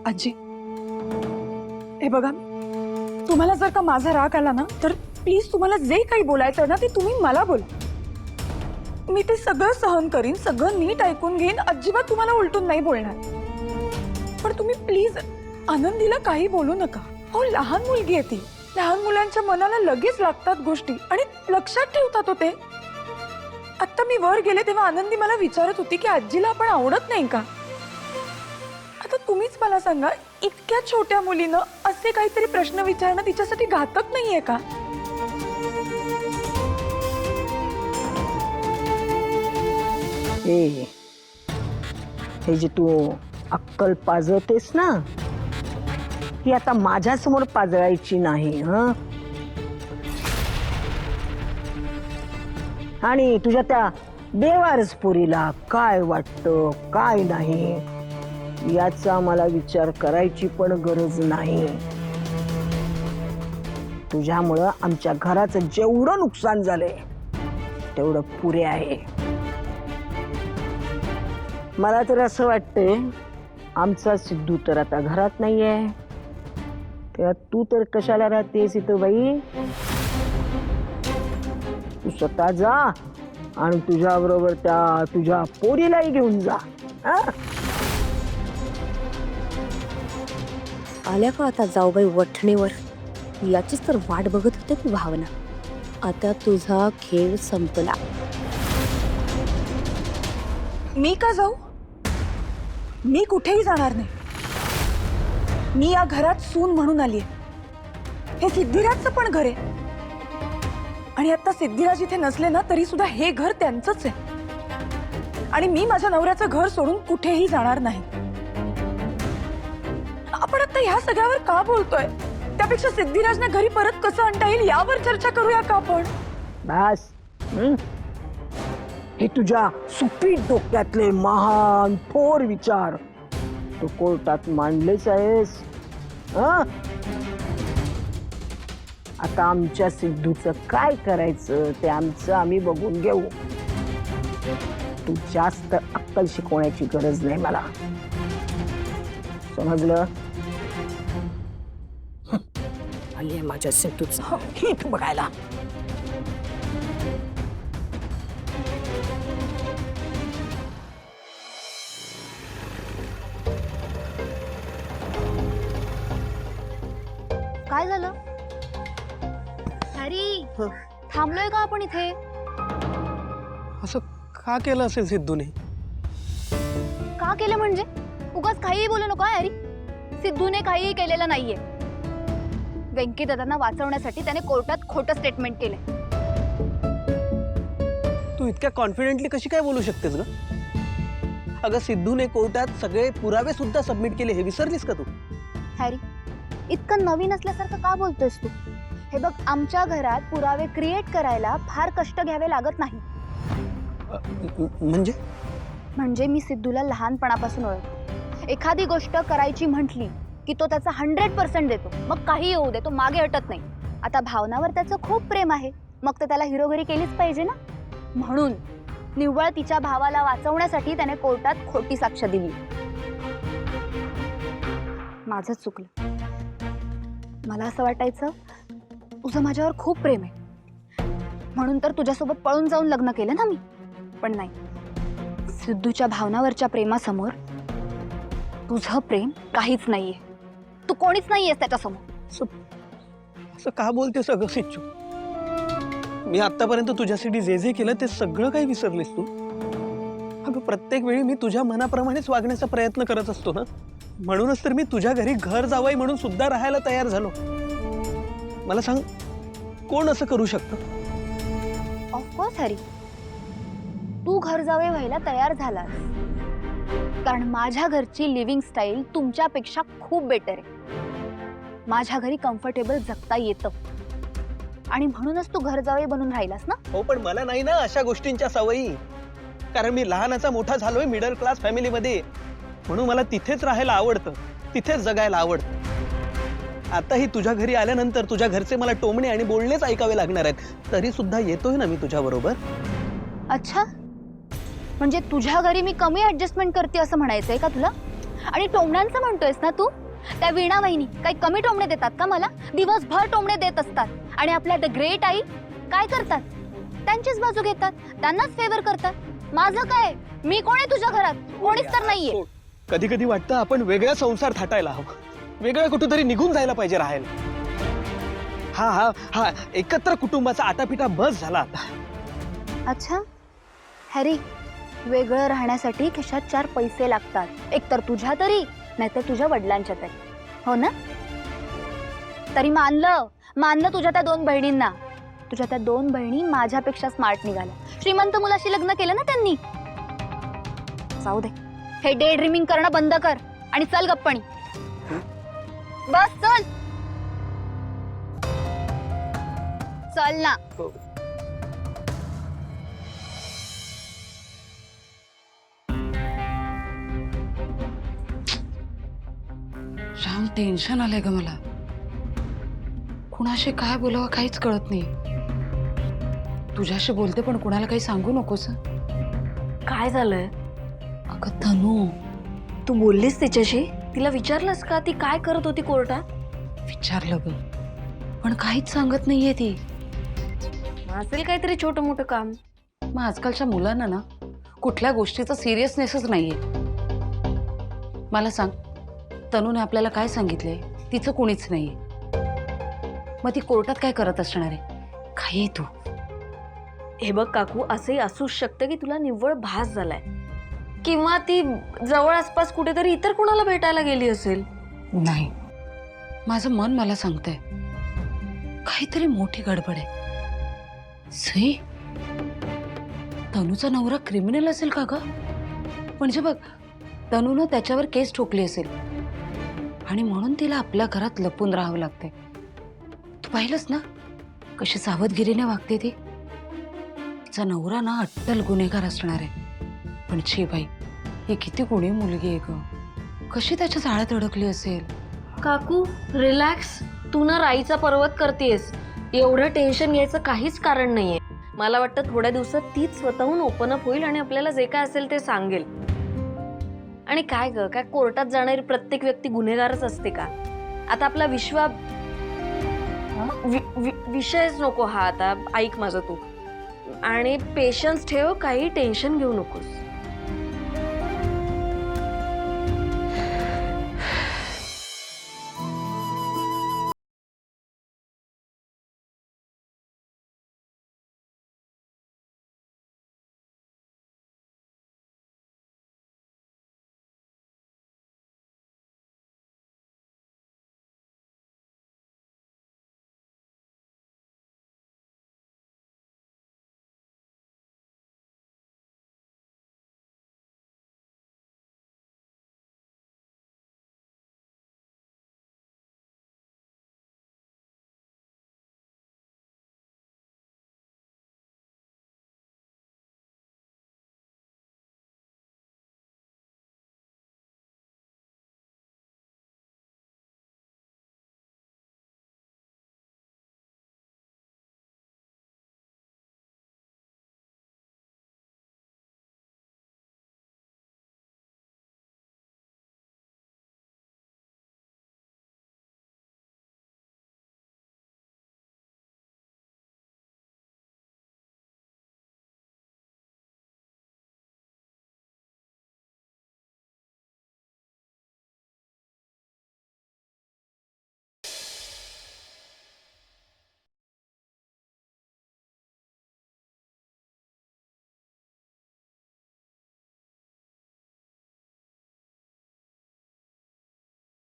आजी हे बघा, तुम्हाला जर का माझा राग आला ना तर प्लीज तुम्हाला जे काही बोलायचं ना ते तुम्ही मला बोला. मी ते सगळं सहन करीन, सगळं नीट ऐकून घेईन, अजिबात तुम्हाला उलटून नाही बोलणार. पण तुम्ही प्लीज आनंदीला काही बोलू नका. हो, लहान मुलगी आहे ती. लहान मुलांच्या मनाला लगेच लागतात गोष्टी आणि लक्षात ठेवतात होते. आता मी वर गेले तेव्हा आनंदी मला विचारत होती की आजीला आपण आवडत नाही का. आता तुम्हीच मला सांगा, इतक्या छोट्या मुलीनं असे काहीतरी प्रश्न विचारणं तिच्यासाठी घातक नाहीये का? हे जे तू अक्कल पाजवतेस ना, ती आता माझ्यासमोर पाजळायची नाही. आणि तुझ्या त्या बेवारस पोरीला काय वाटतं काय नाही याचा मला विचार करायची पण गरज नाही. तुझ्यामुळं आमच्या घराचं जेवढं नुकसान झालंय तेवढं पुरे आहे. मला तर असं वाटतंय आमचा सिद्धू तर आता घरात नाहीये, तेव्हा तू तर कशाला राहतेस इथं बाई? तू स्वतः जा आणि तुझ्या बरोबर त्या तुझ्या पोरीलाही घेऊन जा. आल्या का आता जाऊबाई वठणीवर? याचीच तर वाट बघत होते की भावना. आता तुझा खेळ संपला. मी का जाऊ? मी कुठेही जाणार नाही. मी या घरात सून म्हणून आली आहे. हे सिद्धिराजचं पण घर आहे आणि आता सिद्धिराज इथे नसले ना तरी सुद्धा हे घर त्यांचंच आहे. आणि मी माझ्या नवऱ्याचं घर सोडून कुठेही जाणार नाही. आपण आता ह्या सगळ्यावर का बोलतोय? त्यापेक्षा सिद्धिराजना घरी परत कसं आणता येईल यावर चर्चा करूया का आपण? बस. हे तुझ्या सुपीट डोक्यातले महान थोर विचार तू कोर्टात मांडलेच आहेस. आता आमच्या सिद्धूचं काय करायचं ते आमचं आम्ही बघून घेऊ. तू जास्त अक्कल शिकवण्याची गरज नाही मला, समजलं? आली माझ्या सिद्धूचं हित बघायला. काय झालं हॅरी? थांबलोय का आपण इथे? असं का केलं असेल सिद्धूने? का केलं म्हणजे? उगाच काहीही बोलू नको हॅरी. सिद्धूने काहीही केलेलं नाहीये. वेंकी दादांना वाचवण्यासाठी त्याने कोर्टात खोटं स्टेटमेंट केलंय. तू इतक्या कॉन्फिडेंटली कशी काय बोलू शकतेस ग? अगं सिद्धूने कोर्टात सगळे पुरावे सुद्धा सबमिट केले, हे विसरलीस का तू? हॅरी, इतकं नवीन असल्यासारखं का बोलतोयस तू? हे बघ, आमच्या घरात पुरावे क्रिएट करायला फार कष्ट घ्यावे लागत नाही. म्हणजे मी सिद्धूला लहानपणापासून ओळखतो. एखादी गोष्ट करायची म्हटली की तो त्याचा 100% देतो. मग काही येऊ दे, तो मागे हटत नाही. आता भावनावर त्याचं खूप प्रेम आहे, मग तर त्याला हिरोगिरी केलीच पाहिजे ना. म्हणून निव्वळ तिच्या भावाला वाचवण्यासाठी त्याने कोर्टात खोटी साक्ष दिली. माझंच चुकलं. मला असं वाटायचं तुझं माझ्यावर खूप प्रेम आहे म्हणून तर तुझ्यासोबत पळून जाऊन लग्न केलं ना मी. पण नाही, सिद्धूच्या भावनावरच्या प्रेमासमोर तुझं प्रेम काहीच नाहीये. तू कोणीच नाहीयेस त्याच्यासमोर. असं का बोलतेस अगं सिच्चू? मी आतापर्यंत तुझ्यासाठी जे जे केलं ते सगळं काही विसरलीस तू? अगं प्रत्येक वेळी मी तुझ्या मनाप्रमाणेच वागण्याचा प्रयत्न करत असतो ना. म्हणूनच तर मी तुझ्या घरी घर जावई म्हणून सुद्धा राहायला तयार झालो. मला सांग, कोण असं करू शकतं? ऑफकोर्स हॅरी, तू घर जावे व्हायला तयार झालास कारण माझ्या घरची लिव्हिंग स्टाईल तुमच्यापेक्षा खूप बेटर आहे. माझ्या घरी कम्फर्टेबल जगता येतं आणि म्हणूनच तू घर जावे बनून राहिलास ना. हो, पण मला नाही ना अशा गोष्टींच्या सवयी. कारण मी लहानाचा मोठा झालोय मिडल क्लास फॅमिलीमध्ये, म्हणून मला तिथेच राहायला आवडतं, तिथेच जगायला आवडतं. आताही तुझ्या घरी आल्यानंतर तुझ्या घरचे मला टोमणे आणि बोलणेच ऐकावे लागणार आहेत, तरी सुद्धा येतोय ना मी तुझ्या बरोबर. अच्छा, म्हणजे तुझ्या घरी मी कमी ऍडजस्टमेंट करते असं म्हणायचंय का तुला? आणि टोमण्यांचं म्हणतोयस ना तू? त्या वीणा वहिनी काही कमी टोमणे देतात का मला? दिवसभर टोमणे देत असतात. आणि आपल्या द ग्रेट आई काय करतात? त्यांचीच बाजू घेतात, त्यांनाच फेवर करतात. माझं काय? मी कोण आहे तुझ्या घरात? कोणीच तर नाहीये. कधी कधी वाटतं आपण वेगळा संसार थाटायला हवं, वेगळं कुठेतरी निघून जायला पाहिजे राहायला. हा हा हा एकत्र कुटुंबाचा आटापिटा बस झाला आता. अच्छा हॅरी, वेगळं राहण्यासाठी खिशात 4 पैसे लागतात, एक तर तुझ्या तरी नाहीतर तुझ्या वडिलांच्या तरी, हो ना? तरी मानलं तुझ्या त्या 2 बहिणींना. तुझ्या त्या 2 बहिणी माझ्यापेक्षा स्मार्ट निघाल्या. श्रीमंत मुलाशी लग्न केलं ना त्यांनी. जाऊ दे, हे डे ड्रीमिंग करणं बंद कर आणि चल गप्पणी. बस चल चल ना. श्याम, टेन्शन आलंय ग मला. कुणाशी काय बोलावं काहीच कळत नाही. तुझ्याशी बोलते पण कुणाला काही सांगू नकोस. काय झालंय? अगं तनू, तू बोललीस तिच्याशी? तिला विचारलंस का ती काय करत होती कोर्टात? विचारलं ग, पण काहीच सांगत नाहीये ती. असेल काहीतरी छोटं मोठं काम. मग आजकालच्या मुलांना ना कुठल्या गोष्टीचा सिरियसनेसच नाहीये. मला सांग, तनूने आपल्याला काय सांगितलंय? तिचं कोणीच नाहीये. मग ती कोर्टात काय करत असणार आहे? काही तू. हे बघ काकू, असंही असूच शकतं की तुला निव्वळ भास झालाय, किंवा ती जवळ आसपास कुठेतरी इतर कुणाला भेटायला गेली असेल. नाही, माझं मन मला सांगतंय काहीतरी मोठी गडबड आहे. सई, तनूचा नवरा क्रिमिनल असेल का ग? म्हणजे बघ, तनूनं त्याच्यावर केस ठोकली असेल आणि म्हणून तिला आपल्या घरात लपून राहावं लागते. तू पाहिलंस ना कशी सावधगिरीने वागते ती. तिचा नवरा ना अट्टल गुन्हेगार असणार आहे. पण छे बाई, ही किती गुणी मुलगी आहे ग. कशी त्याच्या जाळ्यात अडकली असेल. काकू रिलॅक्स, तू ना राईचा पर्वत करतेस. एवढं टेन्शन घ्यायचं काहीच कारण नाहीये. मला वाटतं थोड्या दिवसात तीच स्वतःहून ओपन अप होईल आणि आपल्याला जे काय असेल ते सांगेल. आणि काय ग, काय कोर्टात जाणारी प्रत्येक व्यक्ती गुन्हेगारच असते का? आता आपला विषयच नको हा. आता ऐक माझं तू, आणि पेशन्स ठेव, काही टेन्शन घेऊ नकोस.